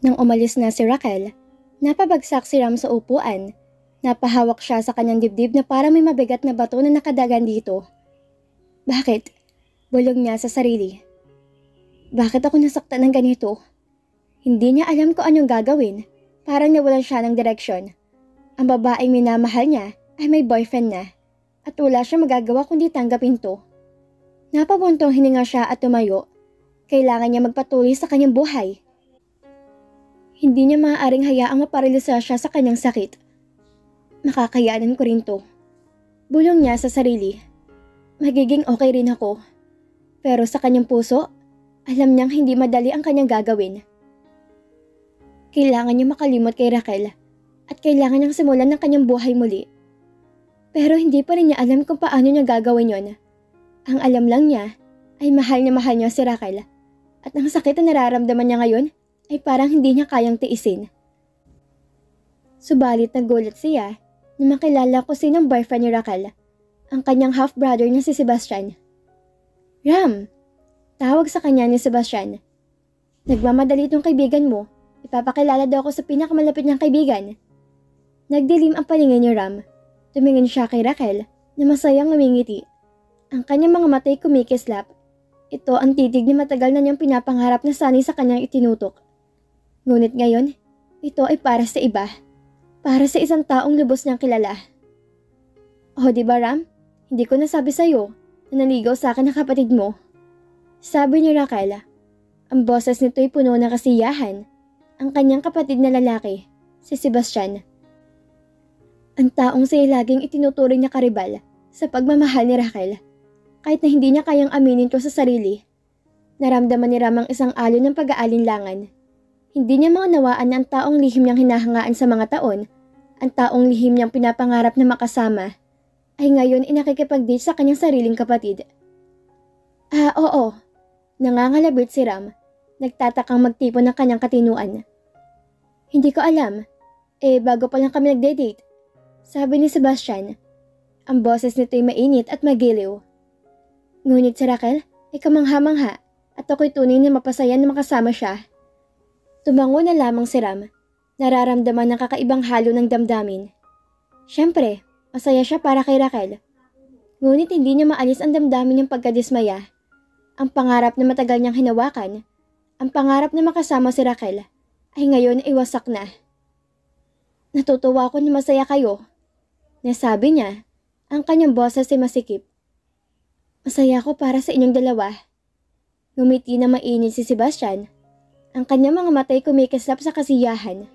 Nang umalis na si Raquel, napabagsak si Ram sa upuan. Napahawak siya sa kanyang dibdib na parang may mabigat na bato na nakadagan dito. Bakit? Bulong niya sa sarili. Bakit ako nasaktan ng ganito? Hindi niya alam kung anong gagawin. Parang nawalan siya ng direksyon. Ang babaeng minamahal niya ay may boyfriend na at wala siya magagawa kundi tanggapin to. Napabuntong hininga siya at tumayo. Kailangan niya magpatuloy sa kanyang buhay. Hindi niya maaaring hayaang maparalisa siya sa kanyang sakit. Makakayanan ko rin to. Bulong niya sa sarili. Magiging okay rin ako. Pero sa kanyang puso, alam niyang hindi madali ang kanyang gagawin. Kailangan niya makalimot kay Raquel at kailangan niyang simulan ng kanyang buhay muli. Pero hindi pa rin niya alam kung paano niya gagawin yon. Ang alam lang niya ay mahal niya si Raquel at ang sakit na nararamdaman niya ngayon ay parang hindi niya kayang tiisin. Subalit nagulat siya na makilala ko sinong boyfriend ni Raquel, ang kanyang half-brother na si Sebastian. Ram! Tawag sa kanya ni Sebastian. Nagmamadali itong kaibigan mo. Ipapakilala daw ako sa pinakamalapit niyang kaibigan. Nagdilim ang paningin ni Ram. Tumingin siya kay Raquel na masayang ngumingiti. Ang kanyang mga matay kumikislap. Ito ang titig na matagal na niyang pinapangarap na sanay sa kanyang itinutok. Ngunit ngayon, ito ay para sa iba. Para sa isang taong lubos niyang kilala. Oh, di ba Ram? Hindi ko nasabi sa'yo na naligaw sa akin ang kapatid mo. Sabi ni Raquel. Ang boses nito'y puno ng kasiyahan. Ang kanyang kapatid na lalaki, si Sebastian. Ang taong siya laging itinuturing na karibal sa pagmamahal ni Raquel. Kahit na hindi niya kayang aminin ko sa sarili. Naramdaman ni Ram ang isang alon ng pag-aalinlangan. Hindi niya maunawaan na ang taong lihim niyang hinahangaan sa mga taon, ang taong lihim niyang pinapangarap na makasama, ay ngayon inakikipag-date sa kanyang sariling kapatid. Oo. Nangangalabit si Ram. Nagtatakang magtipon ng kanyang katinuan. Hindi ko alam. Bago pa lang kami nagde-date. Sabi ni Sebastian. Ang boses nito'y mainit at magiliw. Ngunit si Raquel ay kamangha-mangha at ako'y tunay na mapasaya na makasama siya. Tumango na lamang si Ram. Nararamdaman ng kakaibang halo ng damdamin. Siyempre, masaya siya para kay Raquel. Ngunit hindi niya maalis ang damdamin niyang pagkadismaya. Ang pangarap na matagal niyang hinawakan, ang pangarap na makasama si Raquel, ay ngayon ay wasak na. Natutuwa ako na masaya kayo. Nasabi niya, ang kanyang boses ay masikip. Masaya ako para sa inyong dalawa. Ngumiti na mainit si Sebastian. Ang kanyang mga matay kumikislap sa kasiyahan.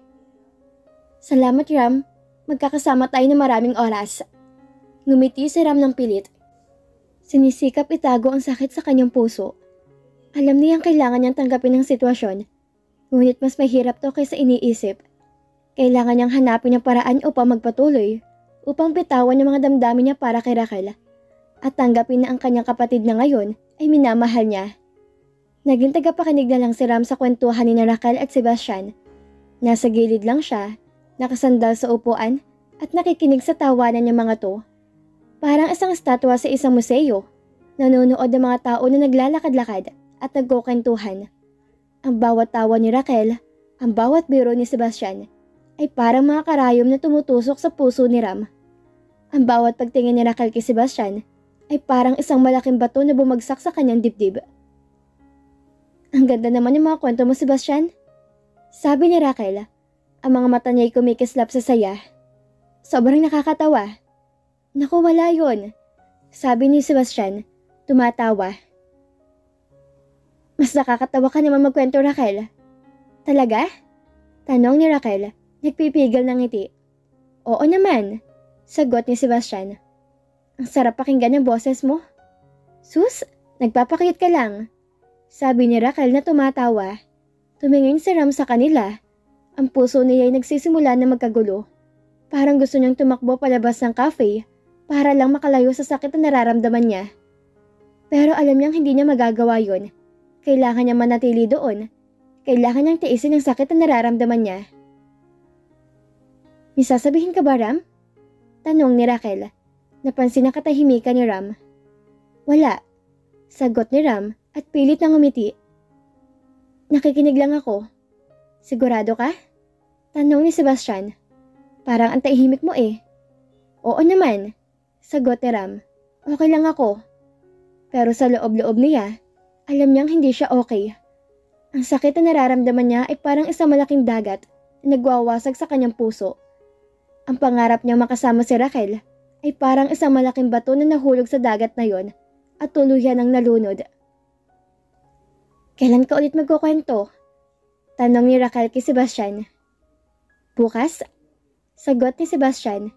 Salamat Ram, magkakasama tayo na maraming oras. Ngumiti si Ram ng pilit. Sinisikap itago ang sakit sa kanyang puso. Alam niyang kailangan niyang tanggapin ang sitwasyon. Ngunit mas mahirap to kaysa iniisip. Kailangan niyang hanapin ang paraan upang magpatuloy, upang bitawan ang mga damdamin niya para kay Raquel. At tanggapin na ang kanyang kapatid na ngayon ay minamahal niya. Naging tagapakinig na lang si Ram sa kwentuhan ni Raquel at Sebastian. Nasa gilid lang siya, nakasandal sa upuan at nakikinig sa tawanan niya mga to. Parang isang estatwa sa isang museo. Nanonood ng mga tao na naglalakad-lakad at nagkukwentuhan. Ang bawat tawa ni Raquel, ang bawat biro ni Sebastian, ay parang mga karayom na tumutusok sa puso ni Ram. Ang bawat pagtingin ni Raquel kay Sebastian ay parang isang malaking bato na bumagsak sa kanyang dibdib. Ang ganda naman ng mga kwento mo, Sebastian. Sabi ni Raquel, ang mga mata niya ay kumikislap sa saya. Sobrang nakakatawa. Naku, wala yun. Sabi ni Sebastian, tumatawa. Mas nakakatawa ka naman magkwento, Raquel. Talaga? Tanong ni Raquel, nagpipigil ng ngiti. Oo naman, sagot ni Sebastian. Ang sarap pakinggan ng boses mo. Sus, nagpapakiyot ka lang. Sabi ni Raquel na tumatawa. Tumingin si Ram sa kanila. Ang puso niya ay nagsisimula na magkagulo. Parang gusto niyang tumakbo palabas ng cafe para lang makalayo sa sakit na nararamdaman niya. Pero alam niyang hindi niya magagawa yon. Kailangan niya manatili doon. Kailangan niyang tiisin ang sakit na nararamdaman niya. May sasabihin ka ba, Ram? Tanong ni Raquel. Napansin ang katahimikan ni Ram. Wala. Sagot ni Ram at pilit na ngumiti. Nakikinig lang ako. Sigurado ka? Tanong ni Sebastian. Parang ang tahimik mo eh. Oo naman, sagot ni Ram. Okay lang ako. Pero sa loob-loob niya, alam niyang hindi siya okay. Ang sakit na nararamdaman niya ay parang isang malaking dagat na nagwawasag sa kanyang puso. Ang pangarap niyang makasama si Raquel ay parang isang malaking bato na nahulog sa dagat na yon at tuluyan ng nalunod. Kailan ka ulit magkukwento? Tanong ni Raquel kay Sebastian. Bukas? Sagot ni Sebastian.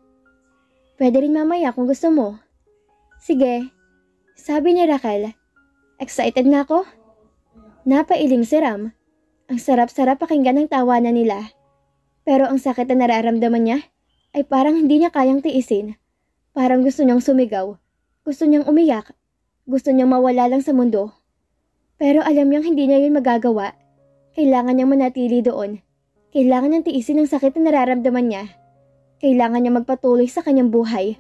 Pwede rin mamaya kung gusto mo. Sige, sabi ni Raquel. Excited na ako? Napailing si Ram. Ang sarap-sarap pakinggan ng tawanan nila. Pero ang sakit na nararamdaman niya ay parang hindi niya kayang tiisin. Parang gusto niyang sumigaw. Gusto niyang umiyak. Gusto niyang mawala lang sa mundo. Pero alam niyang hindi niya yun magagawa. Kailangan niyang manatili doon. Kailangan niyang tiisin ang sakit na nararamdaman niya. Kailangan niya magpatuloy sa kanyang buhay.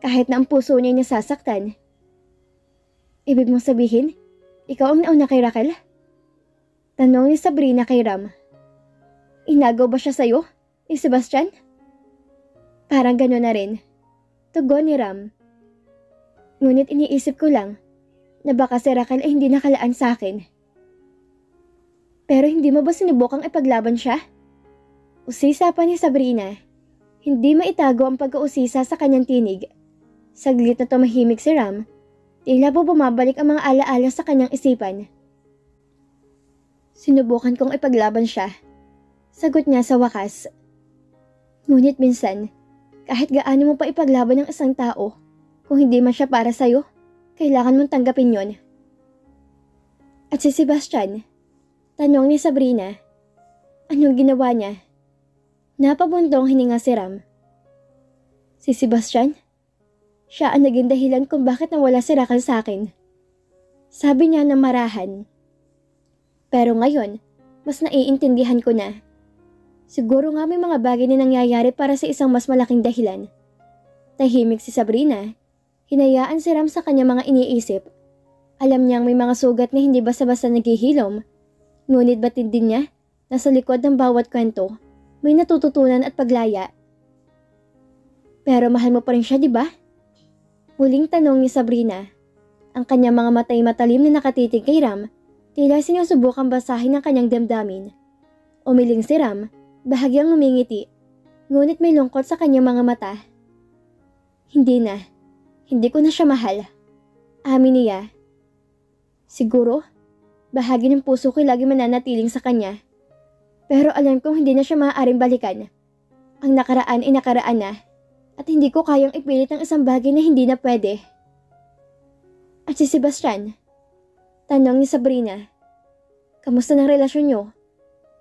Kahit na ang puso niya nasasaktan. Ibig mong sabihin, ikaw ang nauna kay Raquel? Tanong ni Sabrina kay Ram. Inagaw ba siya sa'yo, ni Sebastian? Parang gano'n na rin. Tugon ni Ram. Ngunit iniisip ko lang na baka si Raquel ay hindi nakalaan sa akin. Pero hindi mo ba sinubukang ipaglaban siya? Usisa pa ni Sabrina. Hindi maitago ang pag-uusisa sa kanyang tinig. Saglit na tumahimik si Ram. Tila po bumabalik ang mga alaala sa kanyang isipan. Sinubukan kong ipaglaban siya. Sagot niya sa wakas. Ngunit minsan, kahit gaano mo pa ipaglaban ng isang tao, kung hindi man siya para sa'yo, kailangan mong tanggapin yon. At si Sebastian, tanong ni Sabrina, anong ginawa niya? Napabuntong hininga si Ram. Si Sebastian? Siya ang naging dahilan kung bakit nawala si Raquel sa akin. Sabi niya na marahan. Pero ngayon, mas naiintindihan ko na. Siguro nga may mga bagay na nangyayari para sa isang mas malaking dahilan. Tahimik si Sabrina. Hinayaan si Ram sa kanya mga iniisip. Alam niyang may mga sugat na hindi basta-basta naghihilom. Ngunit batid din niya na sa likod ng bawat kwento, may natututunan at paglaya. Pero mahal mo pa rin siya, di ba? Muling tanong ni Sabrina. Ang kanyang mga matay matalim na nakatitig kay Ram, tila sinusubukang basahin ang kanyang damdamin. Umiling si Ram, bahagyang ngumingiti, ngunit may lungkot sa kanyang mga mata. Hindi na. Hindi ko na siya mahal. Amin niya. Siguro, bahagi ng puso ko'y lagi mananatiling sa kanya. Pero alam kong hindi na siya maaaring balikan. Ang nakaraan ay nakaraan na, at hindi ko kayang ipilit ang isang bagay na hindi na pwede. At si Sebastian? Tanong ni Sabrina. Kamusta ng relasyon niyo?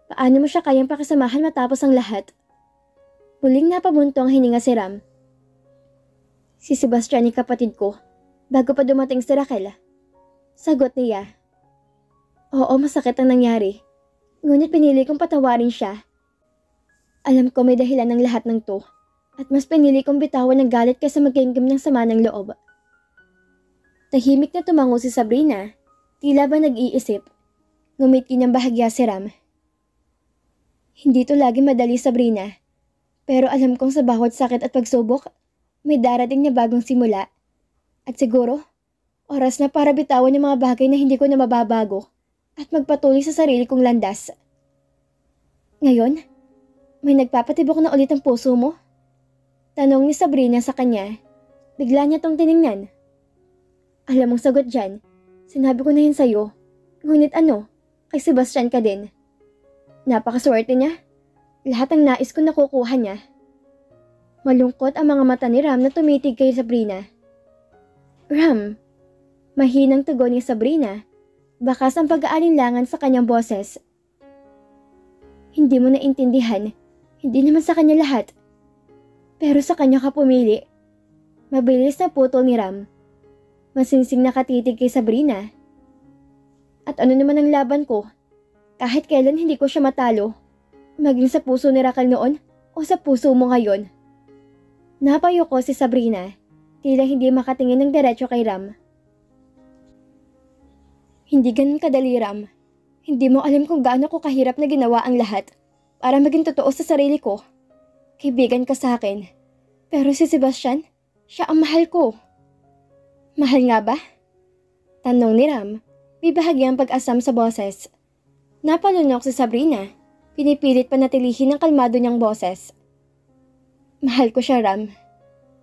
Paano mo siya kayang pakisamahan matapos ang lahat? Muling napabuntong hininga si Ram. Si Sebastian ay kapatid ko, bago pa dumating si Raquel. Sagot niya. Oo, masakit ang nangyari. Ngunit pinili kong patawarin siya. Alam ko may dahilan ng lahat ng to, at mas pinili kong bitawan ng galit kaysa magkimkim ng sama ng loob. Tahimik na tumango si Sabrina, tila ba nag-iisip. Ngumiti niyang bahagya si Ram. Hindi to lagi madali, Sabrina. Pero alam kong sa bawat sakit at pagsubok, may darating na bagong simula. At siguro, oras na para bitawan yung mga bagay na hindi ko na mababago at magpatuloy sa sarili kong landas. Ngayon, may nagpapatibok na ulit ang puso mo? Tanong ni Sabrina sa kanya. Bigla niya tong tiningnan. Alam mong sagot dyan, sinabi ko na yun sa'yo. Ngunit ano, kay Sebastian ka din. Napakaswerte niya. Lahat ng nais ko nakukuha niya. Malungkot ang mga mata ni Ram na tumitig kay Sabrina. Ram, mahinang tugon ni Sabrina, bakas ang pag-aalinlangan sa kanyang boses. Hindi mo naintindihan, hindi naman sa kanya lahat. Pero sa kanya ka pumili. Mabilis na putol ni Ram. Masingsing nakatitig kay Sabrina. At ano naman ang laban ko? Kahit kailan hindi ko siya matalo. Maging sa puso ni Raquel noon o sa puso mo ngayon. Napayo ko si Sabrina. Tila hindi makatingin ng diretso kay Ram. Hindi ganun kadali, Ram. Hindi mo alam kung gaano ko kahirap na ginawa ang lahat. para maging totoo sa sarili ko. Kaibigan ka sa akin. Pero si Sebastian, siya ang mahal ko. Mahal nga ba? Tanong ni Ram, may bahagyang pag-asam sa boses. Napalunok si Sabrina, pinipilit panatilihin ang kalmado niyang boses. Mahal ko siya, Ram.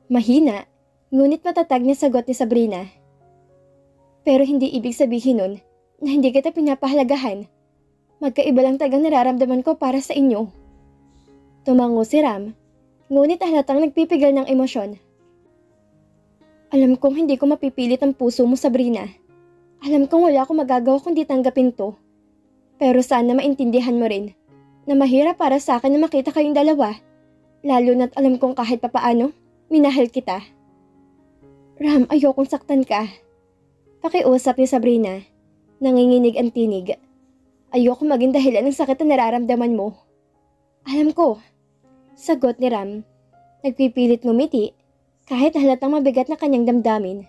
Mahina, ngunit matatag na sagot ni Sabrina. Pero hindi ibig sabihin nun na hindi kita pinapahalagahan. Magkaiba lang tagang nararamdaman ko para sa inyo. Tumango si Ram, ngunit halatang nagpipigil ng emosyon. Alam kong hindi ko mapipilit ang puso mo, Sabrina. Alam kong wala akong magagawa kundi tanggapin to. Pero sana maintindihan mo rin na mahirap para sa akin na makita kayong dalawa. Lalo na't alam kong kahit papaano, minahal kita. Ram, ayokong saktan ka. Pakiusap ni Sabrina. Nanginginig ang tinig. Ayoko maging dahilan ng sakit na nararamdaman mo. Alam ko. Sagot ni Ram. Nagpipilit ngumiti kahit halatang mabigat na kanyang damdamin.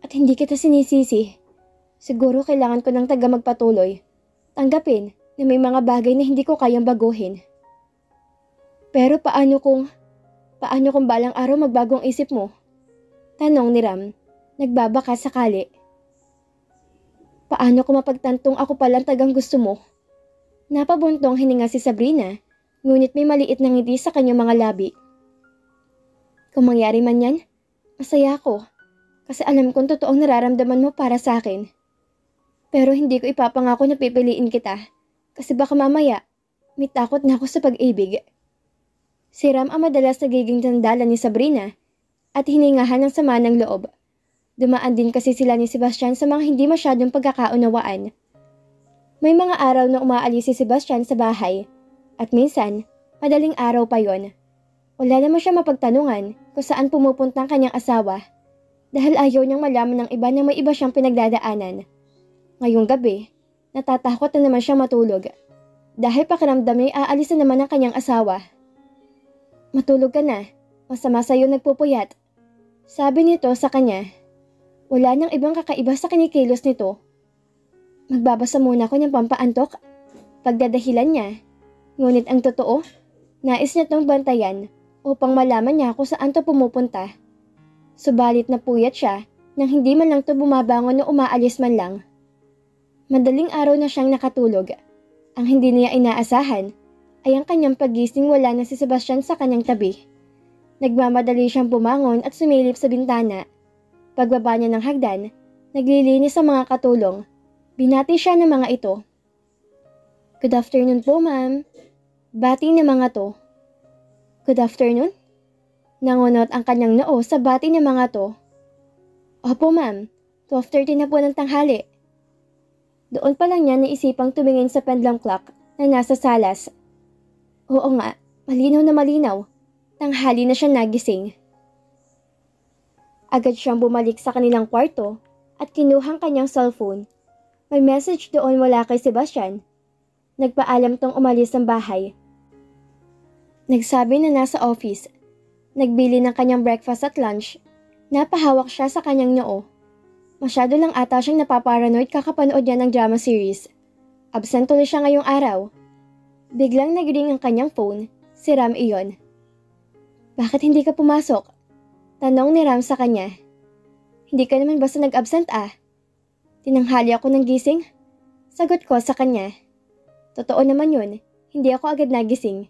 At hindi kita sinisisi. Siguro kailangan ko ng taga magpatuloy. Tanggapin na may mga bagay na hindi ko kayang baguhin. Pero paano kung balang araw magbagong isip mo? Tanong ni Ram, nagbabaka sakali. Paano kung mapagtantong ako palang tagang gusto mo? Napabuntong hininga si Sabrina, ngunit may maliit na ngiti sa kanyang mga labi. Kung mangyari man yan, masaya ako. Kasi alam kong totoong nararamdaman mo para sa akin. Pero hindi ko ipapangako na pipiliin kita. Kasi baka mamaya, may takot na ako sa pag-ibig. Si Ram ang madalas nagiging sandalan ni Sabrina at hiningahan ng sama ng loob. Dumaan din kasi sila ni Sebastian sa mga hindi masyadong pagkakaunawaan. May mga araw na umaalis si Sebastian sa bahay at minsan, madaling araw pa yon. Wala naman siya mapagtanungan kung saan pumupunta ang kanyang asawa dahil ayaw niyang malaman ng iba na may iba siyang pinagdadaanan. Ngayong gabi, natatakot na naman siya matulog dahil pakiramdam niya aalis na naman ang kanyang asawa. Matulog ka na, masama sa'yo nagpupuyat. Sabi nito sa kanya. Wala nang ibang kakaiba sa kinikilos nito. Magbabasa muna ako ng pampaantok. Pagdadahilan niya. Ngunit ang totoo, nais niya tong bantayan upang malaman niya kung saan to pumupunta. Subalit napuyat siya nang hindi man lang to bumabangon o umaalis man lang. Madaling araw na siyang nakatulog. Ang hindi niya inaasahan ay ang kanyang pagising wala na si Sebastian sa kanyang tabi. Nagmamadali siyang bumangon at sumilip sa bintana. Pagbaba niya ng hagdan, naglilinis sa mga katulong. Binati siya ng mga ito. Good afternoon po, ma'am. Bati ng mga to. Good afternoon? Nangunot ang kanyang noo sa bati ng mga to. Opo, ma'am. 12:30 na po ng tanghali. Doon pa lang niya naisipang tumingin sa pendulum clock na nasa salas. Oo nga, malinaw na malinaw. Tanghali na siya nagising. Agad siyang bumalik sa kanilang kwarto at kinuhang kanyang cellphone. May message doon mula kay Sebastian. Nagpaalam tong umalis ng bahay. Nagsabi na nasa office. Nagbili ng kanyang breakfast at lunch. Napahawak siya sa kanyang noo. Masyado lang ata siyang napaparanoid kakapanood niya ng drama series. Absent tuloy siya ngayong araw. Biglang nagring ang kanyang phone. Si Ram iyon. Bakit hindi ka pumasok? Tanong ni Ram sa kanya. Hindi ka naman basta nag-absent ah. Tinanghali ako ng gising? Sagot ko sa kanya. Totoo naman yun, hindi ako agad nagising.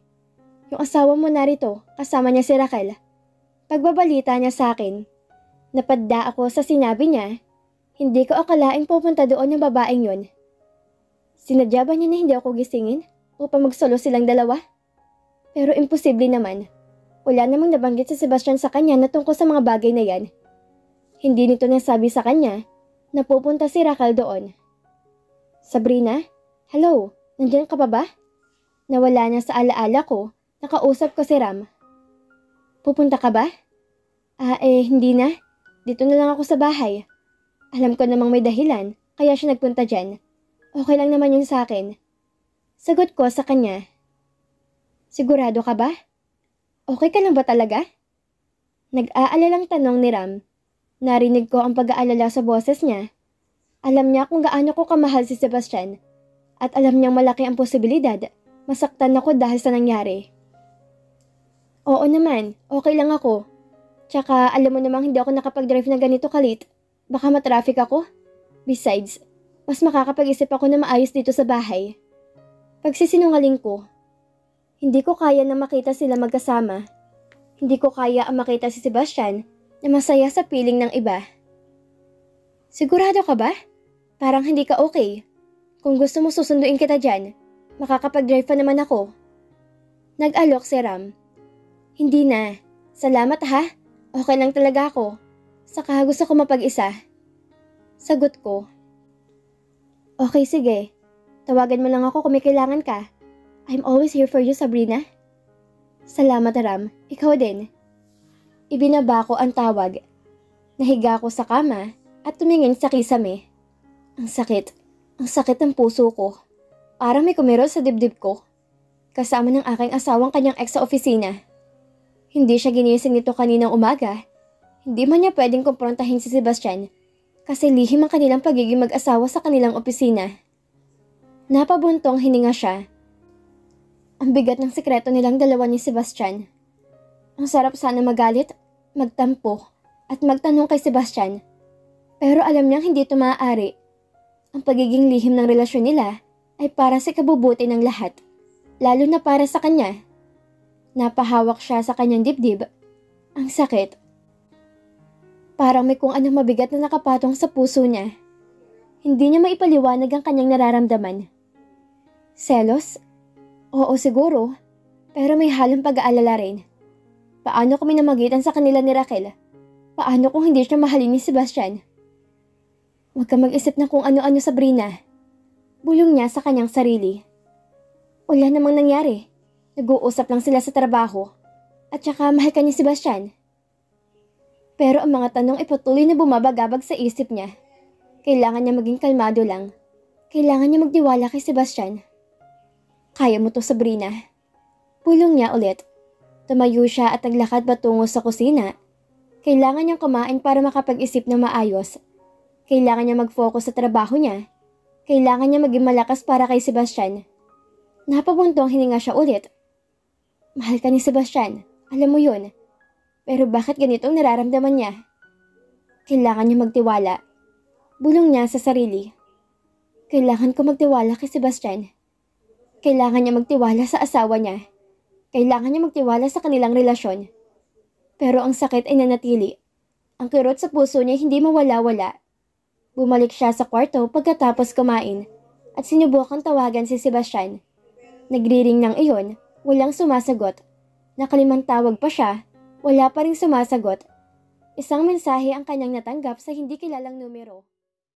Yung asawa mo narito, kasama niya si Raquel. Pagbabalita niya sa akin, napadda ako sa sinabi niya, hindi ko akalaing pupunta doon yung babaeng yun. Sinadya ba niya na hindi ako gisingin upang magsolo silang dalawa? Pero imposible naman. Wala namang nabanggit si Sebastian sa kanya na tungkol sa mga bagay na yan. Hindi nito nasabi sa kanya na pupunta si Raquel doon. Sabrina, hello, nandiyan ka pa ba? Nawala niya sa alaala ko, nakausap ko si Ram. Pupunta ka ba? Hindi na. Dito na lang ako sa bahay. Alam ko namang may dahilan, kaya siya nagpunta dyan. Okay lang naman yun sa akin. Sagot ko sa kanya. Sigurado ka ba? Okay ka lang ba talaga? Nag-aalalang tanong ni Ram. Narinig ko ang pag-aalala sa boses niya. Alam niya kung gaano ko kamahal si Sebastian at alam niyang malaki ang posibilidad Masaktan ako dahil sa nangyari. Oo naman, okay lang ako. Tsaka alam mo namang hindi ako nakapag-drive na ganito kalit. Baka matraffic ako. Besides, mas makakapag-isip ako na maayos dito sa bahay. Pagsisinungaling ko, hindi ko kaya na makita sila magkasama. Hindi ko kaya ang makita si Sebastian na masaya sa piling ng iba. Sigurado ka ba? Parang hindi ka okay. Kung gusto mo susunduin kita dyan, makakapag-drive pa naman ako. Nag-alok si Ram. Hindi na. Salamat ha. Okay lang talaga ako. Saka gusto ko mapag-isa. Sagot ko. Okay, sige. Tawagan mo lang ako kung may kailangan ka. I'm always here for you, Sabrina. Salamat, Ram. Ikaw din. Ibinaba ko ang tawag. Nahiga ako sa kama at tumingin sa kisame. Ang sakit. Ang sakit ng puso ko. Parang may kumirol sa dibdib ko. Kasama ng aking asawang kanyang ex sa opisina. Hindi siya ginising nito kaninang umaga. Hindi man niya pwedeng kumprontahin si Sebastian kasi lihim ang kanilang pagiging mag-asawa sa kanilang opisina. Napabuntong hininga siya. Ang bigat ng sikreto nilang dalawa ni Sebastian. Ang sarap sana magalit, magtampo, at magtanong kay Sebastian. Pero alam niyang hindi ito maaari. Ang pagiging lihim ng relasyon nila ay para sa kabubuti ng lahat, lalo na para sa kanya. Napahawak siya sa kanyang dibdib. Ang sakit. Parang may kung anong mabigat na nakapatong sa puso niya. Hindi niya maipaliwanag ang kanyang nararamdaman. Selos? Oo siguro, pero may halong pag-aalala rin. Paano kami namagitan sa kanila ni Raquel? Paano kung hindi siya mahalin ni Sebastian? Huwag ka mag-isip na kung ano-ano, Sabrina. Bulong niya sa kanyang sarili. Wala namang nangyari. Nag-uusap lang sila sa trabaho. At saka mahal ka ni Sebastian. Pero ang mga tanong ay patuloy na bumabagabag sa isip niya. Kailangan niya maging kalmado lang. Kailangan niya magtiwala kay Sebastian. Kaya mo to, Sabrina. Bulong niya ulit. Tumayo siya at naglakad patungo sa kusina. Kailangan niyang kumain para makapag-isip na maayos. Kailangan niya mag-focus sa trabaho niya. Kailangan niya maging malakas para kay Sebastian. Napabuntong hininga siya ulit. Mahal ka ni Sebastian, alam mo yun. Pero bakit ganitong nararamdaman niya? Kailangan niya magtiwala. Bulong niya sa sarili. Kailangan ko magtiwala kay Sebastian. Kailangan niya magtiwala sa asawa niya. Kailangan niya magtiwala sa kanilang relasyon. Pero ang sakit ay nanatili. Ang kirot sa puso niya hindi mawala-wala. Bumalik siya sa kwarto pagkatapos kumain at sinubukang tawagan si Sebastian. Nagriring ng iyon, walang sumasagot. Nakalimang tawag pa siya, wala pa ring sumasagot. Isang mensahe ang kanyang natanggap sa hindi kilalang numero.